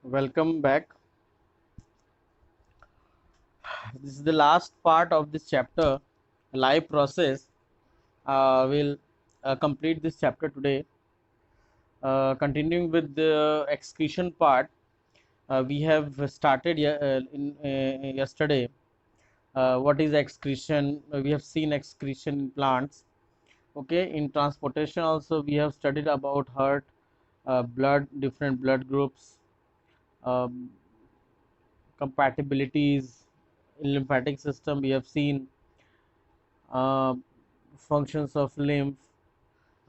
Welcome back. This is the last part of this chapter, live process. We'll complete this chapter today. Continuing with the excretion part, we have started yesterday. What is excretion? We have seen excretion in plants. Okay, in transportation also we have studied about heart, blood, different blood groups, um, compatibilities in lymphatic system. We have seen uh, functions of lymph.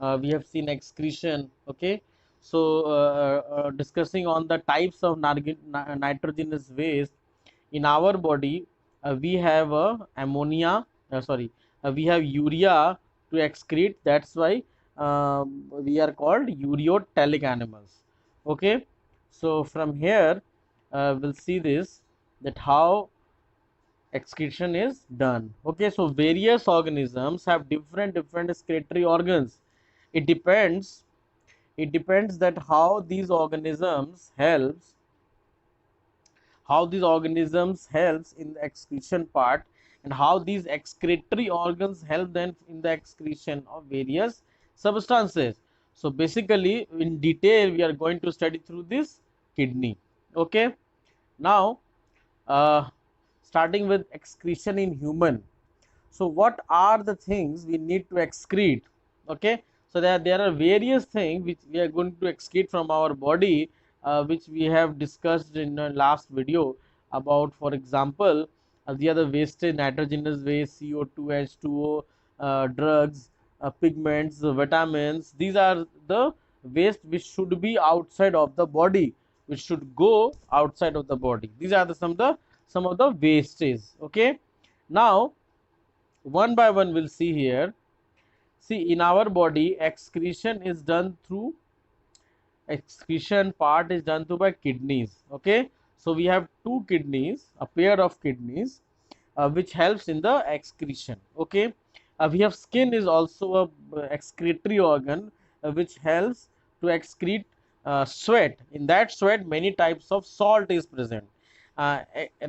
We have seen excretion. Okay, so discussing on the types of nitrogenous waste in our body, we have ammonia. Sorry, we have urea to excrete. That's why we are called ureotelic animals. Okay, so from here we'll see this, that how excretion is done. Okay, so various organisms have different excretory organs. It depends it depends that how these organisms helps in the excretion part, and how these excretory organs help them in the excretion of various substances. So basically in detail we are going to study through this kidney. Okay, now uh, starting with excretion in human. So what are the things we need to excrete? Okay, so there are various things which we are going to excrete from our body, which we have discussed in the last video about. For example, the other wastage, nitrogenous waste, CO2, H2O, drugs, pigments, vitamins. These are the waste which should be outside of the body, which should go outside of the body. These are some of the wastage. Okay, now one by one we'll see here. See, in our body excretion part is done through by kidneys. Okay, so we have two kidneys, a pair of kidneys, which helps in the excretion. Okay, we have skin is also a excretory organ, which helps to excrete sweat. In that sweat many types of salt is present.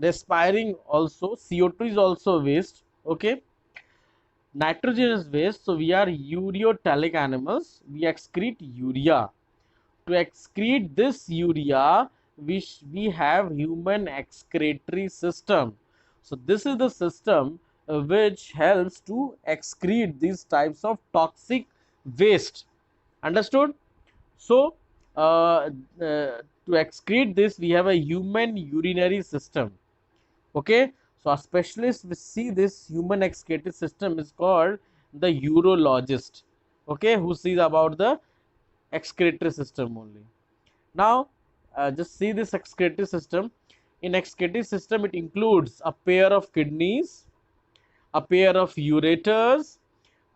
Respiring also, CO2 is also waste. Okay, nitrogenous waste, so we are ureotelic animals, we excrete urea. To excrete this urea, we have human excretory system. So this is the system which helps to excrete these types of toxic waste. Understood? So to excrete this, we have a human urinary system. Okay, so a specialist will see this human excretory system is called the urologist. Okay, who sees about the excretory system only. Now just see this excretory system. In excretory system, it includes a pair of kidneys, a pair of ureters,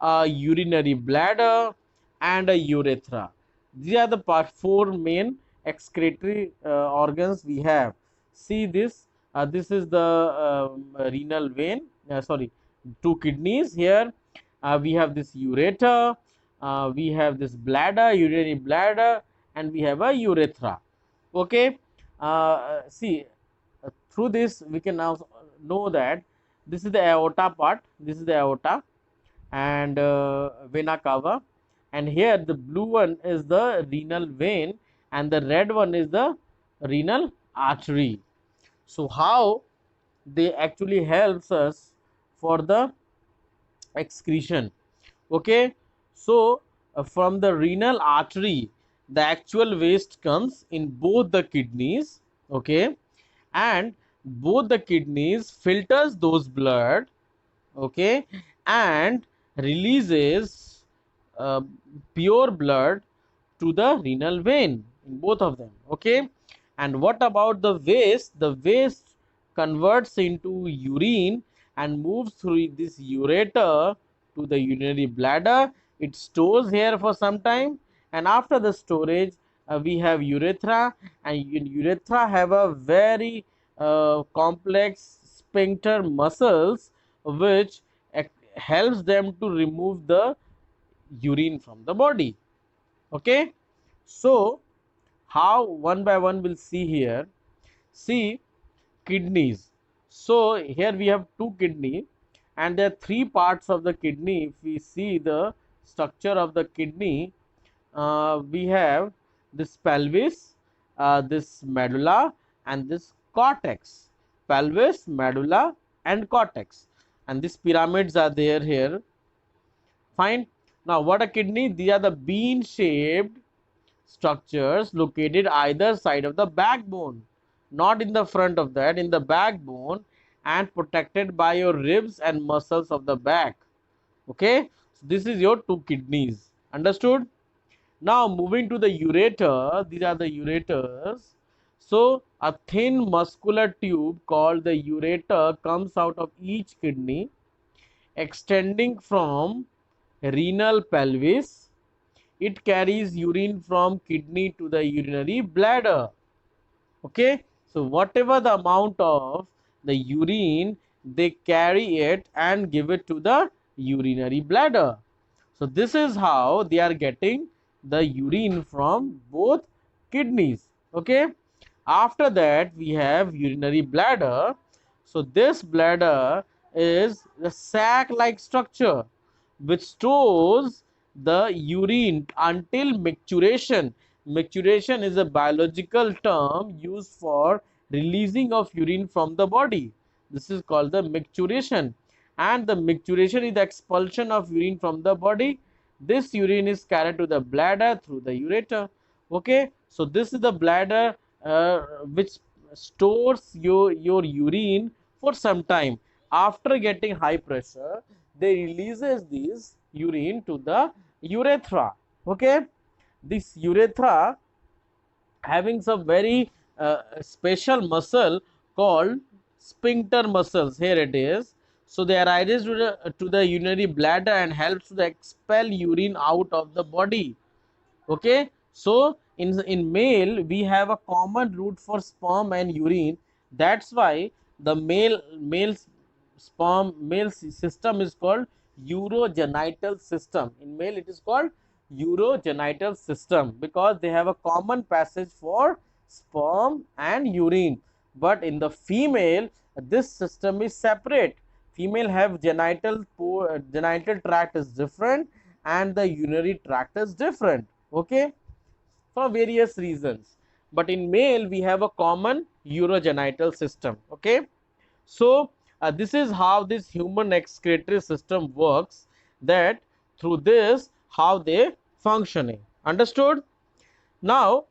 a urinary bladder, and a urethra. These are the four main excretory organs we have. See this. This is the renal vein. Sorry, two kidneys here. We have this ureter. We have this bladder, urinary bladder, and we have a urethra. Okay. See, through this we can now know that this is the aorta part. This is the aorta and vena cava, and here the blue one is the renal vein and the red one is the renal artery. So how they actually helps us for the excretion? Okay, so from the renal artery the actual waste comes in both the kidneys. Okay, and both the kidneys filters those blood. Okay, and releases uh, pure blood to the renal vein in both of them. Okay, and what about the waste? The waste converts into urine and moves through this ureter to the urinary bladder. It stores here for some time, and after the storage we have urethra, and urethra have a very complex sphincter muscles which helps them to remove the urine from the body. Okay, so How? One by one we'll see here. See, kidneys. So here we have two kidney, and there are three parts of the kidney. If we see the structure of the kidney, we have this pelvis, this medulla, and this cortex. Pelvis, medulla, and cortex. And these pyramids are there here. Fine. Now, what a kidney? These are the bean-shaped structures located either side of the backbone, not in the front of that, in the backbone, and protected by your ribs and muscles of the back. Okay, so this is your two kidneys. Understood? Now moving to the ureter, these are the ureters. So a thin muscular tube called the ureter comes out of each kidney, extending from renal pelvis. It carries urine from kidney to the urinary bladder. Okay, so whatever the amount of the urine, they carry it and give it to the urinary bladder. So this is how they are getting the urine from both kidneys. Okay, after that we have urinary bladder. So this bladder is a sac like structure which stores the urine until micturition. Micturition is a biological term used for releasing of urine from the body. This is called the micturition, and the micturition is the expulsion of urine from the body. This urine is carried to the bladder through the ureter. Okay, so this is the bladder which stores your urine for some time. After getting high pressure, they releases this urine to the urethra. Okay, this urethra having some very special muscle called sphincter muscles. Here it is. So they arises to the urinary bladder and helps to expel urine out of the body. Okay, so in male we have a common route for sperm and urine. That's why the male system is called urogenital system. In male it is called urogenital system because they have a common passage for sperm and urine. But in the female, this system is separate. Female have genital tract is different, and the urinary tract is different. Okay, for various reasons. But in male we have a common urogenital system. Okay, so this is how this human excretory system works, that through this how they functioning. Understood? Now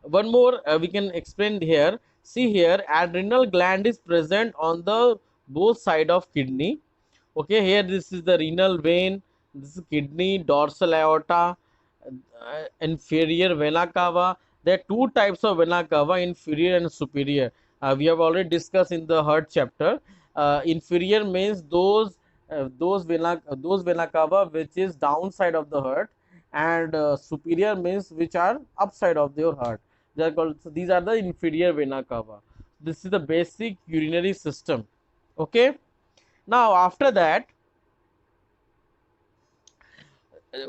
one more we can explain here. See here, adrenal gland is present on the both side of kidney. Okay, here this is the renal vein, this is kidney, dorsal aorta, inferior vena cava. There are two types of vena cava, inferior and superior. We have already discussed in the heart chapter. Inferior means those vena cava which is downside of the heart, and superior means which are upside of your heart. They are called, so these are the inferior vena cava. This is the basic urinary system. Okay, now after that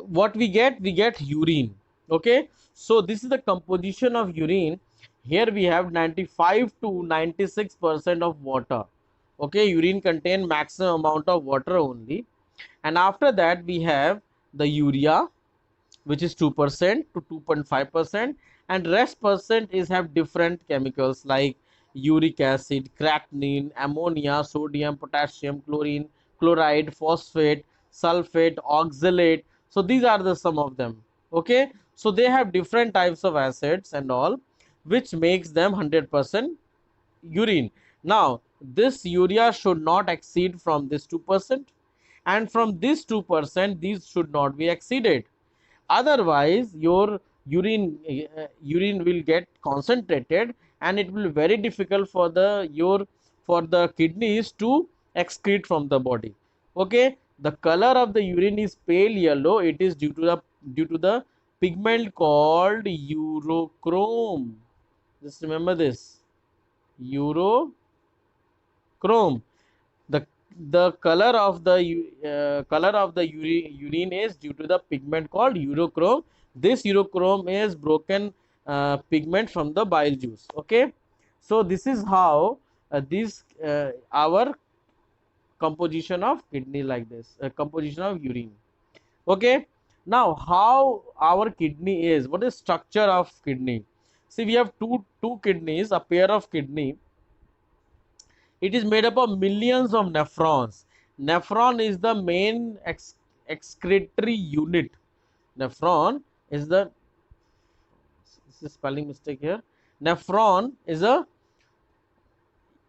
what we get urine. Okay, so this is the composition of urine. Here we have 95 to 96% of water. Okay, urine contain maximum amount of water only. And after that we have the urea, which is 2% to 2.5%, and rest percent is have different chemicals like uric acid, creatinine, ammonia, sodium, potassium, chlorine, chloride, phosphate, sulfate, oxalate. So these are the some of them. Okay, so they have different types of acids and all, which makes them 100% urine. Now this urea should not exceed from this 2%, and from this 2% these should not be exceeded. Otherwise your urine will get concentrated, and it will be very difficult for the kidneys to excrete from the body. Okay, the color of the urine is pale yellow. It is due to the pigment called urochrome. Just remember this, urochrome. The color of the urine is due to the pigment called urochrome, This urochrome is broken pigment from the bile juice. Okay, so this is how this our composition of kidney like this, composition of urine. Okay, now how our kidney is, what is structure of kidney? See, we have two kidneys, a pair of kidney. It is made up of millions of nephrons. Nephron is the main excretory unit. Nephron is the, this is spelling mistake here. Nephron is a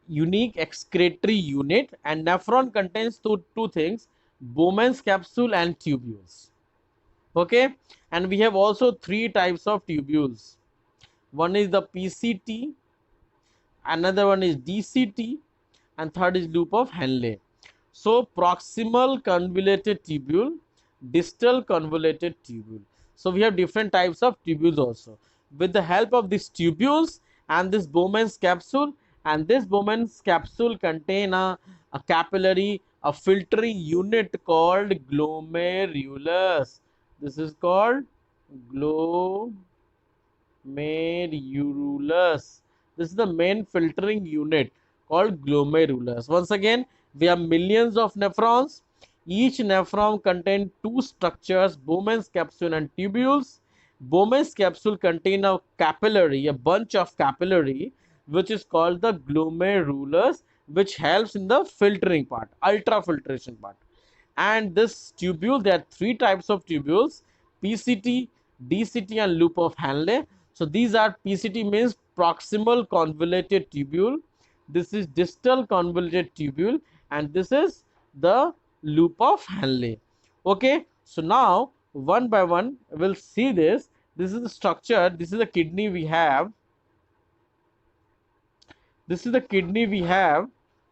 unique excretory unit, and nephron contains two things: Bowman's capsule and tubules. Okay, and we have also three types of tubules. One is the PCT, another one is DCT, and third is loop of Henle. So proximal convoluted tubule, distal convoluted tubule. So we have different types of tubules also. With the help of these tubules and this Bowman's capsule, and this Bowman's capsule contain a capillary, a filtering unit called glomerulus. This is called glomerulus. This is the main filtering unit called glomerulus. Once again, we have millions of nephrons. Each nephron contains two structures: Bowman's capsule and tubules. Bowman's capsule contain a capillary, a bunch of capillary, which is called the glomerulus, which helps in the filtering part, ultrafiltration part. And this tubule, there are three types of tubules: PCT, DCT, and loop of Henle. So these are, PCT means proximal convoluted tubule, this is distal convoluted tubule, and this is the loop of Henle. Okay, so now one by one we'll see this. This is the structure. This is the kidney we have. This is the kidney we have.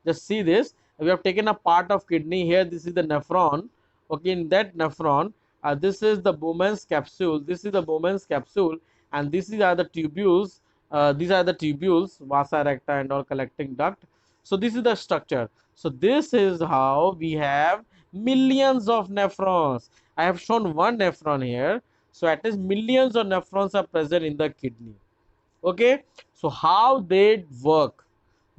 Just see this. We have taken a part of kidney here. This is the nephron. Okay, in that nephron, this is the Bowman's capsule. This is the Bowman's capsule, and these are the tubules. These are the tubules, vasa recta and all, collecting duct. So this is the structure. So this is how we have millions of nephrons. I have shown one nephron here. So at least millions of nephrons are present in the kidney. Okay, so how they work,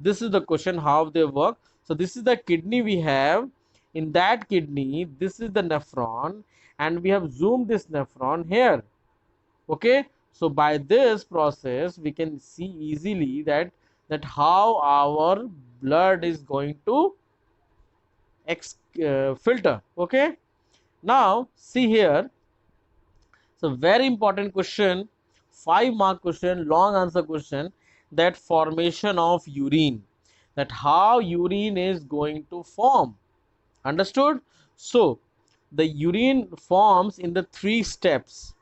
this is the question, how they work. So this is the kidney we have. In that kidney, this is the nephron, and we have zoomed this nephron here. Okay, so by this process we can see easily that how our blood is going to filter. Okay, now see here. So very important question, 5-mark question, long answer question, that formation of urine, that how urine is going to form. Understood? So the urine forms in the 3 steps.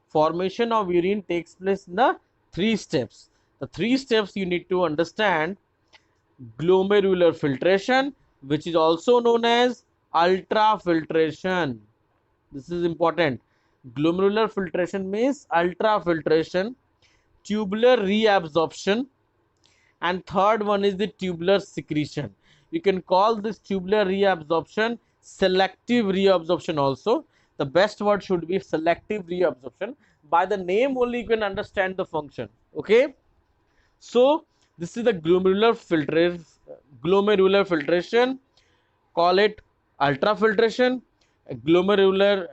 Formation of urine takes place in the 3 steps. The 3 steps you need to understand: glomerular filtration, which is also known as ultrafiltration. This is important. Glomerular filtration means ultrafiltration, tubular reabsorption, and third one is the tubular secretion. You can call this tubular reabsorption selective reabsorption also. The best word should be selective reabsorption. By the name only you can understand the function. Okay, so this is the glomerular filtration, call it ultrafiltration. Glomerular,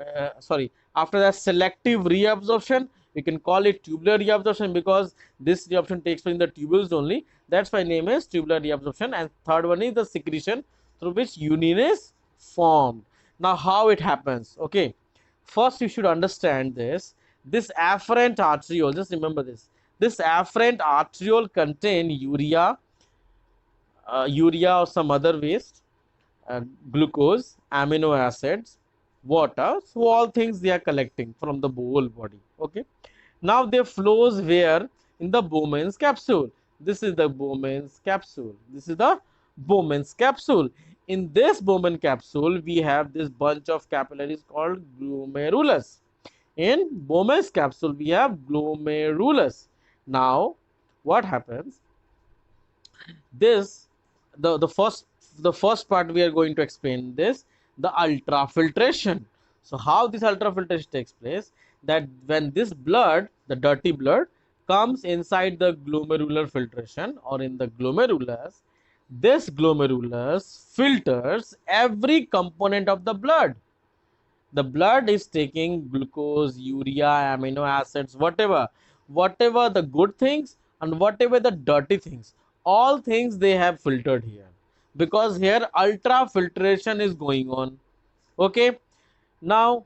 after that, selective reabsorption, we can call it tubular reabsorption, because this reabsorption takes place in the tubules only. That's why name is tubular reabsorption. And third one is the secretion, through which urine is formed. Now how it happens? Okay, first you should understand this afferent arteriole, just remember this afferent arteriole contain urea, or some other waste, glucose, amino acids, water. So all things they are collecting from the whole body. Okay, now they flows where? In the Bowman's capsule. This is the Bowman's capsule. This is the Bowman's capsule. In this Bowman capsule, we have this bunch of capillaries called glomerulus. In Bowman's capsule, we have glomerulus. Now, what happens? This, the first part we are going to explain this, the ultrafiltration. So how this ultrafiltration takes place? that when this blood, the dirty blood, comes inside the glomerular filtration or in the glomerulus, this glomerulus filters every component of the blood. The blood is taking glucose, urea, amino acids, whatever the good things and whatever the dirty things, all things they have filtered here, because here ultra filtration is going on. Okay, now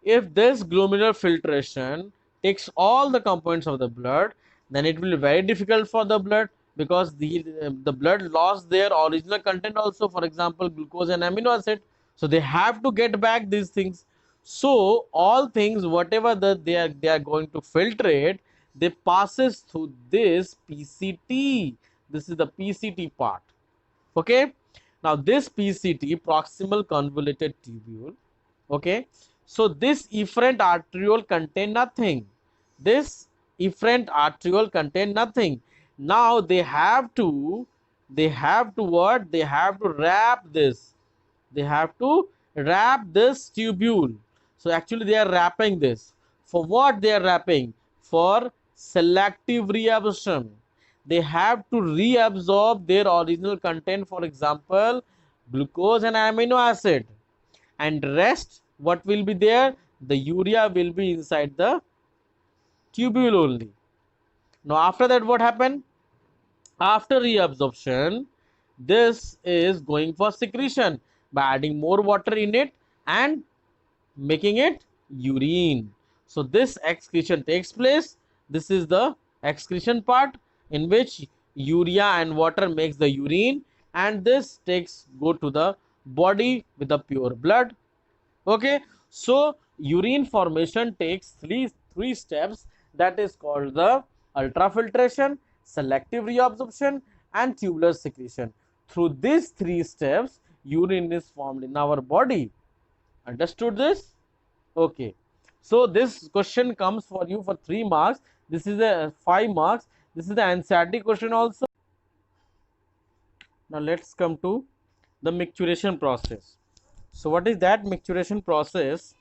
if this glomerular filtration takes all the components of the blood, then it will be very difficult for the blood, because the blood lost their original content also, for example glucose and amino acid. So they have to get back these things. So all things whatever that they are going to filtrate, they passes through this PCT. This is the PCT part. Okay, now this PCT, proximal convoluted tubule. Okay, so this efferent arteriole contain nothing. This efferent arteriole contain nothing. Now they have to what, they have to wrap this, they have to wrap this tubule. So actually they are wrapping this. For what they are wrapping? For selective reabsorption. They have to reabsorb their original content, for example glucose and amino acid, and rest what will be there, the urea will be inside the tubule only. Now after that what happened? After reabsorption, this is going for secretion by adding more water in it and making it urine. So this excretion takes place. This is the excretion part, in which urea and water makes the urine, and this takes go to the body with the pure blood. Okay, so urine formation takes three steps, that is called the ultrafiltration, selective reabsorption and tubular secretion. Through these three steps urine is formed in our body. Understood this? Okay, so this question comes for you for 3 marks. This is a 5 marks. This is the NCERT question also. Now let's come to the micturition process. So what is that micturition process?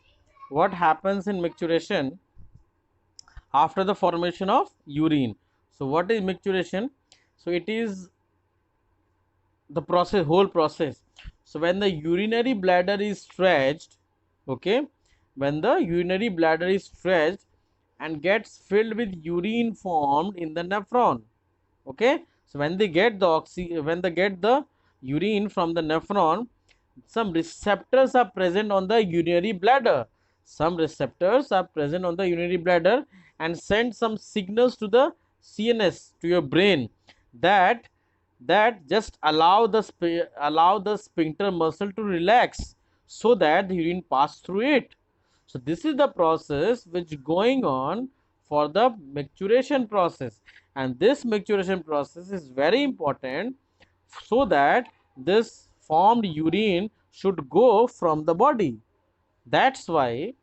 What happens in micturition after the formation of urine? So what is micturition? So it is the process, whole process. So when the urinary bladder is stretched, okay, when the urinary bladder is stretched and gets filled with urine formed in the nephron, okay, so when they get the urine from the nephron, some receptors are present on the urinary bladder. Some receptors are present on the urinary bladder and send some signals to the CNS, to your brain, that just allow the sphincter muscle to relax so that the urine pass through it. So this is the process which going on for the micturition process, and this micturition process is very important, so that this formed urine should go from the body. That's why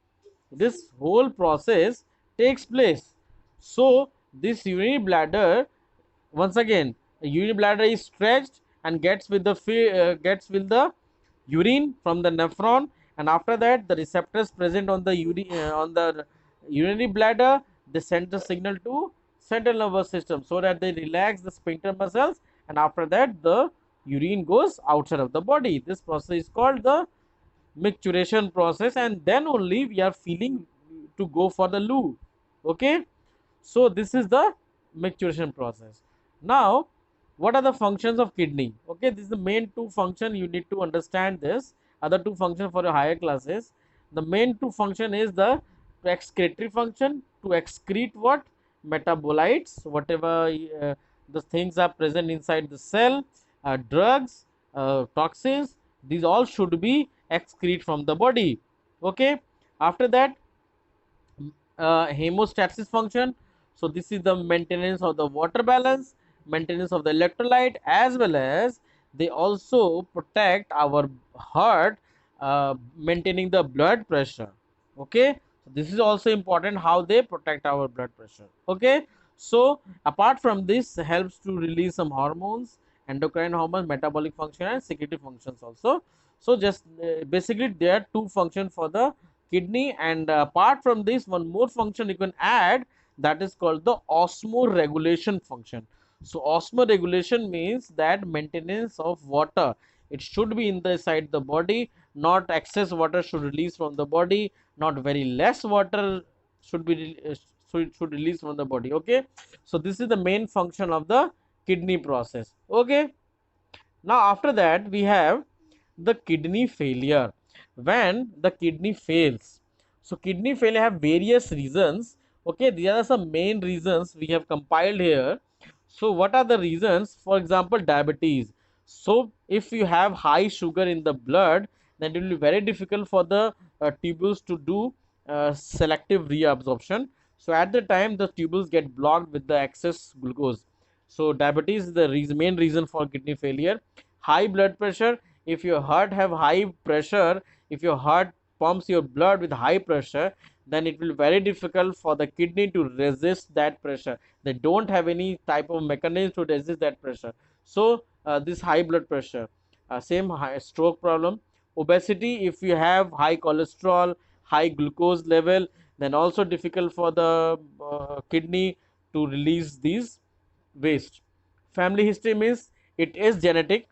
this whole process takes place. So this urinary bladder, once again, the urinary bladder is stretched and gets with the urine from the nephron, and after that the receptors present on the urinary bladder, they send the signal to central nervous system so that they relax the sphincter muscles, and after that the urine goes outside of the body. This process is called the micturition process, and then only we are feeling to go for the loo. Okay, so this is the micturition process. Now what are the functions of kidney? Okay, this is the main two function, you need to understand this. Other two function for your higher classes. The main two function is the excretory function, to excrete what, metabolites, whatever the things are present inside the cell, drugs, toxins, these all should be excrete from the body. Okay, after that hemostasis function. So this is the maintenance of the water balance, maintenance of the electrolyte, as well as they also protect our heart, maintaining the blood pressure. Okay, so this is also important, how they protect our blood pressure. Okay, so apart from this, helps to release some hormones, endocrine hormones, metabolic function and secretory functions also. So just basically there are two functions for the kidney. And apart from this, one more function you can add, that is called the osmoregulation function. So osmoregulation means that maintenance of water, it should be in the inside the body, not excess water should release from the body, not very less water should be should release from the body. Okay, so this is the main function of the kidney process. Okay, now after that we have the kidney failure. When the kidney fails, so kidney failure have various reasons. Okay, these are some main reasons we have compiled here. So what are the reasons? For example, diabetes. So if you have high sugar in the blood, then it will be very difficult for the tubules to do selective reabsorption. So at the time the tubules get blocked with the excess glucose. So diabetes is the main reason for kidney failure. High blood pressure, if your heart have high pressure, if your heart pumps your blood with high pressure, then it will be very difficult for the kidney to resist that pressure. They don't have any type of mechanism to resist that pressure. So this high blood pressure, same high stroke problem. Obesity, if you have high cholesterol, high glucose level, then also difficult for the kidney to release these waste. Family history means it is genetic.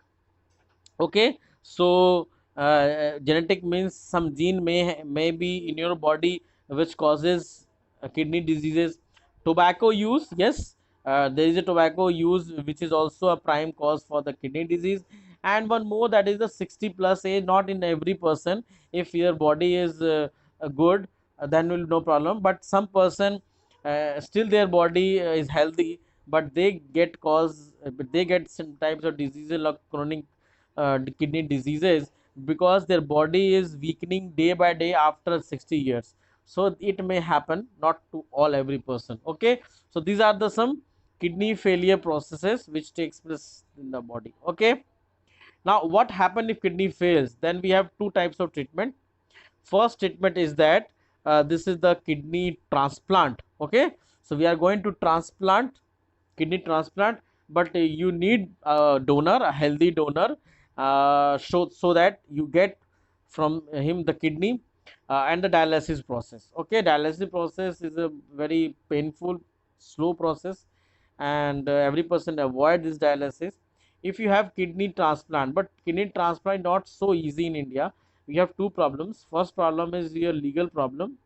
Okay, so genetic means some gene may be in your body which causes kidney diseases. Tobacco use, yes, there is a tobacco use which is also a prime cause for the kidney disease. And one more, that is the 60 plus age, not in every person. If your body is good, then will no problem, but some person still their body is healthy, but they get some types of diseases like chronic kidney diseases, because their body is weakening day by day after 60 years. So it may happen, not to all every person. Okay, so these are the some kidney failure processes which takes place in the body. Okay, now what happen if kidney fails? Then we have two types of treatment. First treatment is that this is the kidney transplant. Okay, so we are going to transplant, kidney transplant, but you need a donor, a healthy donor, so that you get from him the kidney. And the dialysis process. Okay, dialysis process is a very painful, slow process, and every person avoid this dialysis. If you have kidney transplant, but kidney transplant not so easy in India. We have two problems. First problem is your legal problem.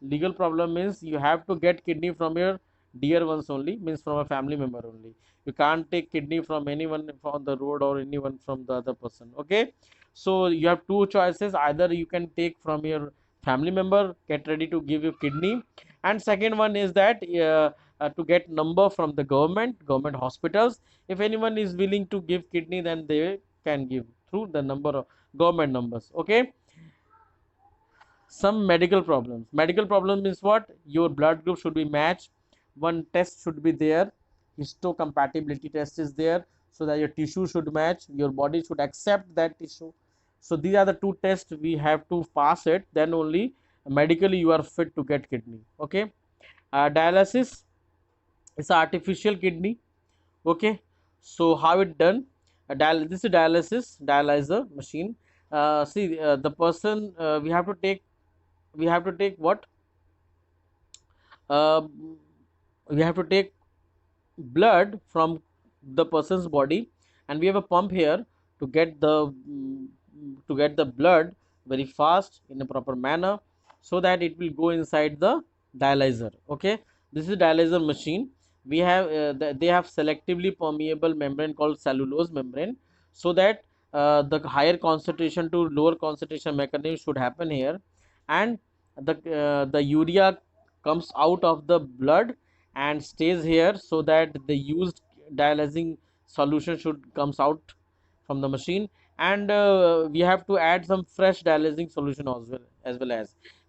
Legal problem means you have to get kidney from your dear ones only, means from a family member only. You can't take kidney from anyone from the road or anyone from the other person. Okay, so you have two choices: either you can take from your family member, get ready to give you kidney, and second one is that to get number from the government hospitals. If anyone is willing to give kidney, then they can give through the number of government numbers. Okay, some medical problems. Medical problem is what? Your blood group should be matched. One test should be there. Histocompatibility test is there, so that your tissue should match. Your body should accept that tissue. So these are the two tests we have to pass it. Then only medically you are fit to get kidney. Okay. Dialysis is artificial kidney. Okay, so how it done? This is dialyzer machine. See, the person, we have to take what? uh, we have to take blood from the person's body, and we have a pump here to get the blood very fast in a proper manner, so that it will go inside the dialyzer. Okay, this is dialyzer machine. We have they have selectively permeable membrane called cellulose membrane, so that the higher concentration to lower concentration mechanism should happen here. And the urea comes out of the blood and stays here, so that the used dialysing solution should comes out from the machine. And we have to add some fresh dialysing solution as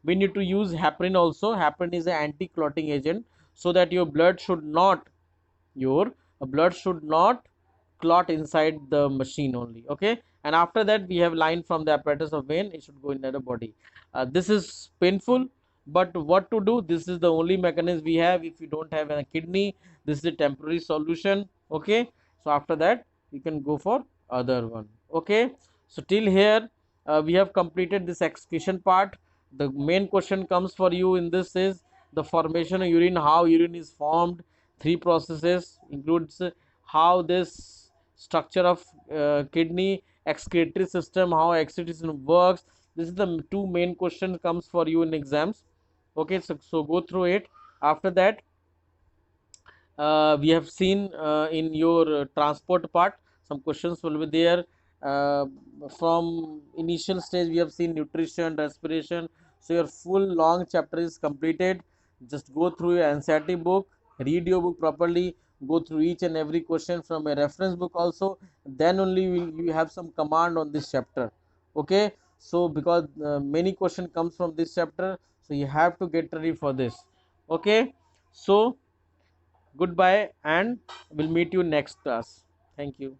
we need to use heparin also. Heparin is an anti-clotting agent, so that your blood should not clot inside the machine only. Okay, and after that we have line from the apparatus of vein, it should go in the body. This is painful, but what to do? This is the only mechanism we have. If you don't have a kidney, this is a temporary solution. Okay, so after that you can go for other one. Okay, so till here we have completed this excretion part. The main question comes for you in this is the formation of urine, how urine is formed. Three processes includes how this structure of kidney excretory system, how excretion works. This is the two main questions comes for you in exams. Okay, so go through it. After that, we have seen in your transport part some questions will be there. uh, from initial stage we have seen nutrition, respiration. So your full long chapter is completed. Just go through your NCERT book, read your book properly, go through each and every question from a reference book also. Then only will you have some command on this chapter. Okay, so because many question comes from this chapter, so you have to get ready for this. Okay, so goodbye and we'll meet you next class. Thank you.